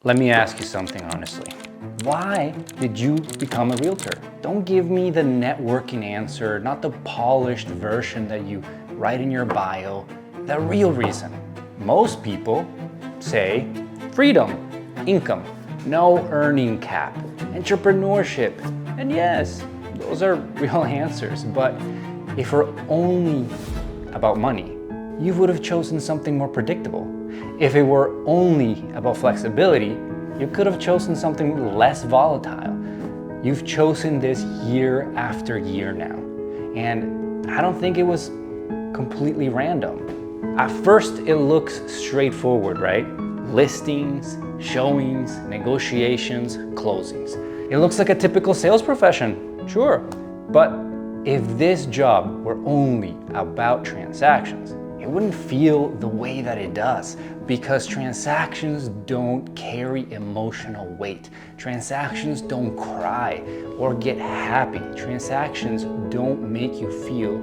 Let me ask you something honestly. Why did you become a realtor? Don't give me the networking answer, not the polished version that you write in your bio. The real reason. Most people say freedom, income, no earning cap, entrepreneurship. And yes, those are real answers. But if we're only about money, you would have chosen something more predictable. If it were only about flexibility, you could have chosen something less volatile. You've chosen this year after year now. And I don't think it was completely random. At first, it looks straightforward, right? Listings, showings, negotiations, closings. It looks like a typical sales profession, sure. But if this job were only about transactions, it wouldn't feel the way that it does, because transactions don't carry emotional weight. Transactions don't cry or get happy. Transactions don't make you feel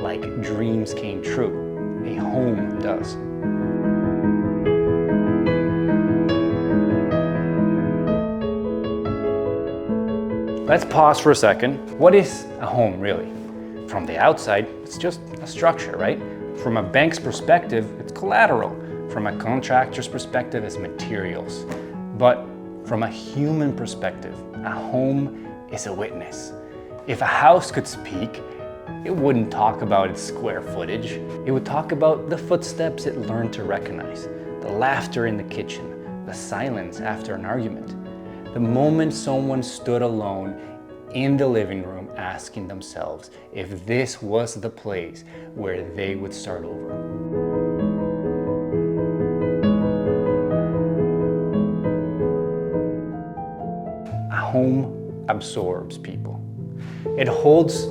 like dreams came true. A home does. Let's pause for a second. What is a home really? From the outside, it's just a structure, right? From a bank's perspective, it's collateral. From a contractor's perspective, it's materials. But from a human perspective, a home is a witness. If a house could speak, it wouldn't talk about its square footage. It would talk about the footsteps it learned to recognize, the laughter in the kitchen, the silence after an argument, the moment someone stood alone in the living room asking themselves if this was the place where they would start over. A home absorbs people. It holds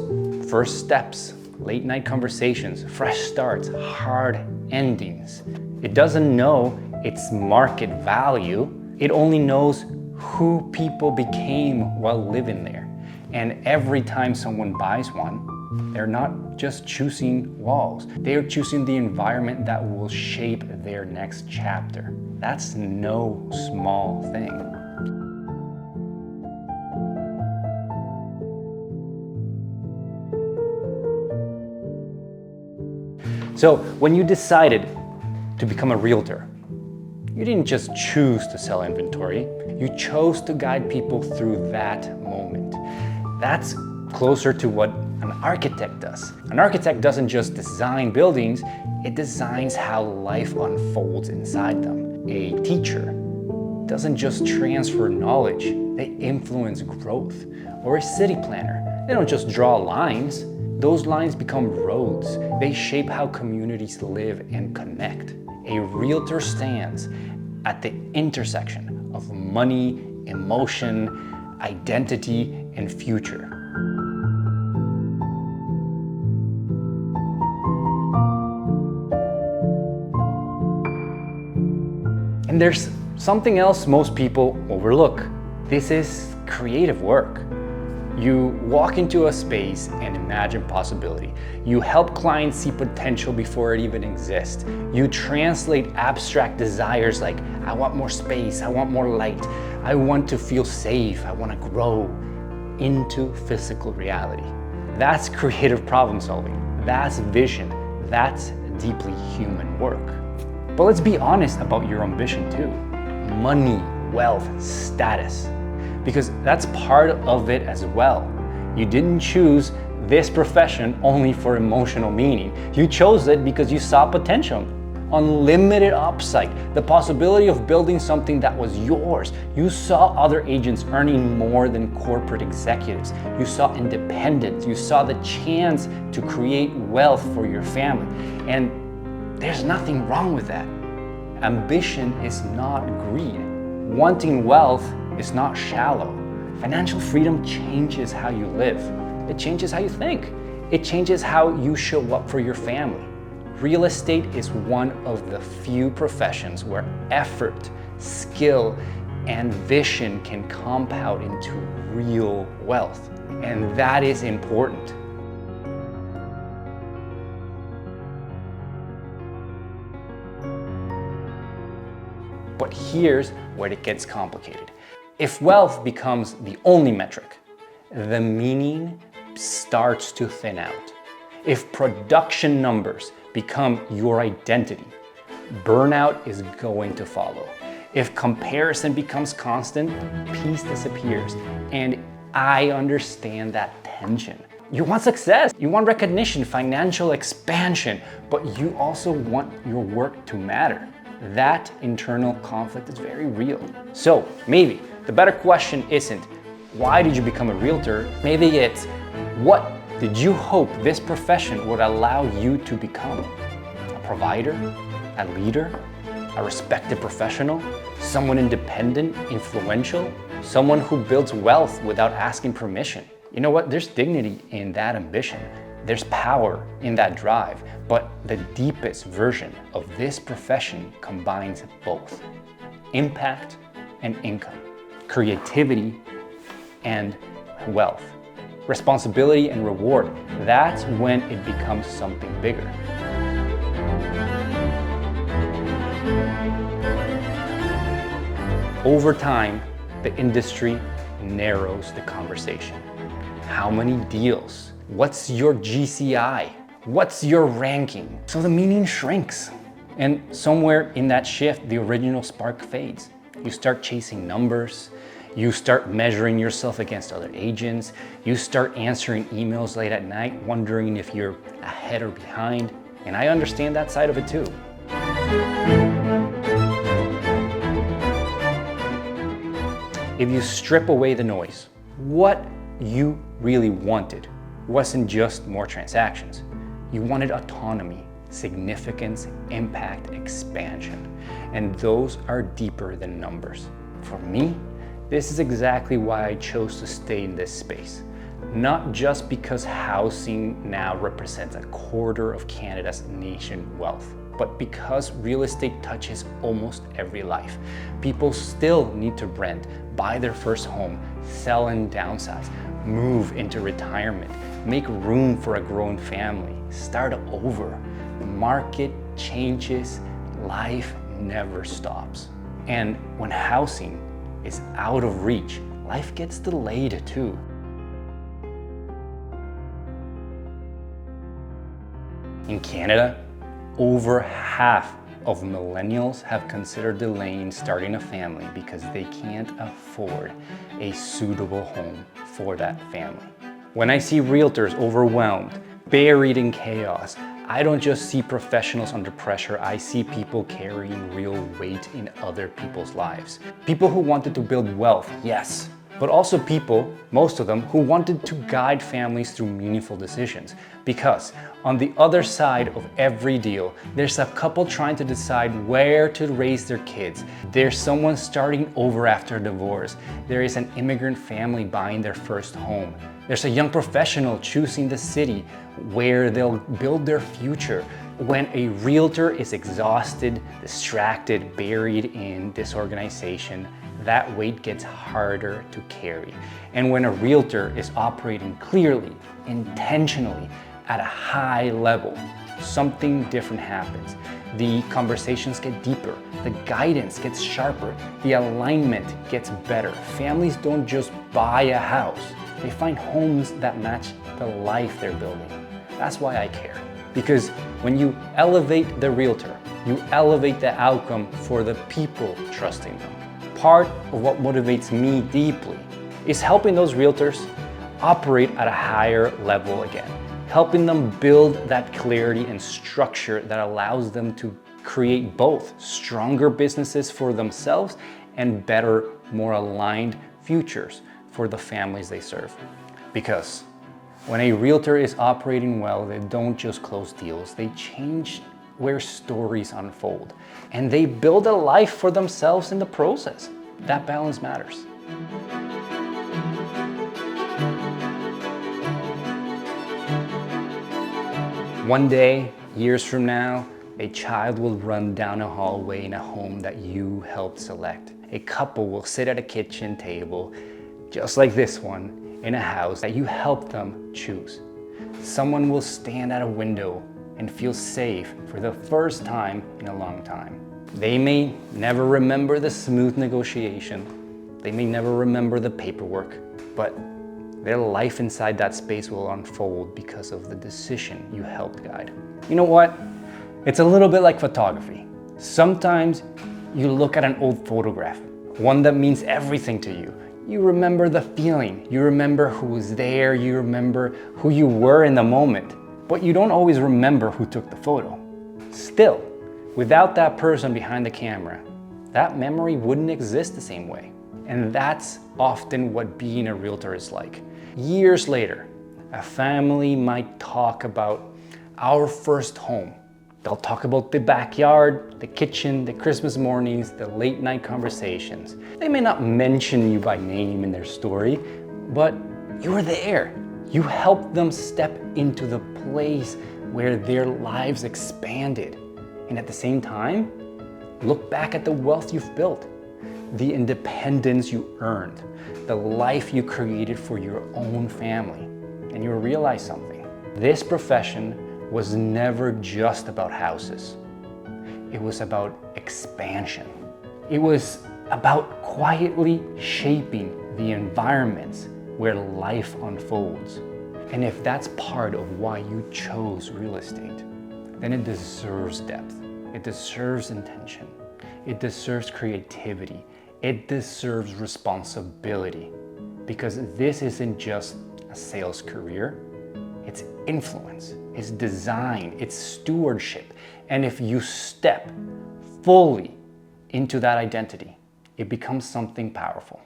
first steps, late night conversations, fresh starts, hard endings. It doesn't know its market value. It only knows who people became while living there. And every time someone buys one, they're not just choosing walls. They are choosing the environment that will shape their next chapter. That's no small thing. So when you decided to become a realtor, you didn't just choose to sell inventory. You chose to guide people through that moment. That's closer to what an architect does. An architect doesn't just design buildings, it designs how life unfolds inside them. A teacher doesn't just transfer knowledge, they influence growth. Or a city planner, they don't just draw lines, those lines become roads. They shape how communities live and connect. A realtor stands at the intersection of money, emotion, identity, and future. And there's something else most people overlook. This is creative work. You walk into a space and imagine possibility. You help clients see potential before it even exists. You translate abstract desires like, I want more space, I want more light, I want to feel safe, I want to grow, into physical reality. That's creative problem solving. That's vision. That's deeply human work. But let's be honest about your ambition too. Money, wealth, status. Because that's part of it as well. You didn't choose this profession only for emotional meaning. You chose it because you saw potential, unlimited upside, the possibility of building something that was yours. You saw other agents earning more than corporate executives. You saw independence. You saw the chance to create wealth for your family. And there's nothing wrong with that. Ambition is not greed. Wanting wealth is not shallow. Financial freedom changes how you live. It changes how you think. It changes how you show up for your family. Real estate is one of the few professions where effort, skill, and vision can compound into real wealth. And that is important. But But here's where it gets complicated. If wealth becomes the only metric, the meaning starts to thin out. If production numbers become your identity, burnout is going to follow. If comparison becomes constant, peace disappears. And I understand that tension. You want success, you want recognition, financial expansion, but you also want your work to matter. That internal conflict is very real. So maybe the better question isn't, why did you become a realtor? Maybe it's, what did you hope this profession would allow you to become? A provider? A leader? A respected professional? Someone independent, influential? Someone who builds wealth without asking permission? You know what? There's dignity in that ambition. There's power in that drive. But the deepest version of this profession combines both: impact and income, creativity and wealth, responsibility and reward. That's when it becomes something bigger. Over time, the industry narrows the conversation. How many deals? What's your GCI? What's your ranking? So the meaning shrinks. And somewhere in that shift, the original spark fades. You start chasing numbers. You start measuring yourself against other agents. You start answering emails late at night, wondering if you're ahead or behind. And I understand that side of it too. If you strip away the noise, what you really wanted wasn't just more transactions. You wanted autonomy, significance, impact, expansion. And those are deeper than numbers. For me, this is exactly why I chose to stay in this space. Not just because housing now represents a quarter of Canada's nation wealth, but because real estate touches almost every life. People still need to rent, buy their first home, sell and downsize, move into retirement, make room for a growing family, start over. The market changes, life never stops. And when housing is out of reach, life gets delayed too. In Canada, over half of millennials have considered delaying starting a family because they can't afford a suitable home for that family. When I see realtors overwhelmed, buried in chaos, I don't just see professionals under pressure, I see people carrying real weight in other people's lives. People who wanted to build wealth, yes, but also people, most of them, who wanted to guide families through meaningful decisions. Because on the other side of every deal, there's a couple trying to decide where to raise their kids. There's someone starting over after a divorce. There is an immigrant family buying their first home. There's a young professional choosing the city where they'll build their future. When a realtor is exhausted, distracted, buried in disorganization, that weight gets harder to carry. And when a realtor is operating clearly, intentionally, at a high level, something different happens. The conversations get deeper, the guidance gets sharper, the alignment gets better. Families don't just buy a house, they find homes that match the life they're building. That's why I care. Because when you elevate the realtor, you elevate the outcome for the people trusting them. Part of what motivates me deeply is helping those realtors operate at a higher level again, helping them build that clarity and structure that allows them to create both stronger businesses for themselves and better, more aligned futures for the families they serve. Because when a realtor is operating well, they don't just close deals, they change where stories unfold, and they build a life for themselves in the process. That balance matters. One day, years from now, a child will run down a hallway in a home that you helped select. A couple will sit at a kitchen table, just like this one, in a house that you helped them choose. Someone will stand at a window and feel safe for the first time in a long time. They may never remember the smooth negotiation. They may never remember the paperwork, but their life inside that space will unfold because of the decision you helped guide. You know what? It's a little bit like photography. Sometimes you look at an old photograph, one that means everything to you. You remember the feeling, you remember who was there, you remember who you were in the moment, but you don't always remember who took the photo. Still, without that person behind the camera, that memory wouldn't exist the same way. And that's often what being a realtor is like. Years later, a family might talk about our first home. They'll talk about the backyard, the kitchen, the Christmas mornings, the late night conversations. They may not mention you by name in their story, but you were there. You helped them step into the place where their lives expanded. And at the same time, look back at the wealth you've built, the independence you earned, the life you created for your own family. And you'll realize something. This profession was never just about houses. It was about expansion. It was about quietly shaping the environments where life unfolds. And if that's part of why you chose real estate, then it deserves depth. It deserves intention. It deserves creativity. It deserves responsibility. Because this isn't just a sales career, it's influence, it's design, it's stewardship. And if you step fully into that identity, it becomes something powerful.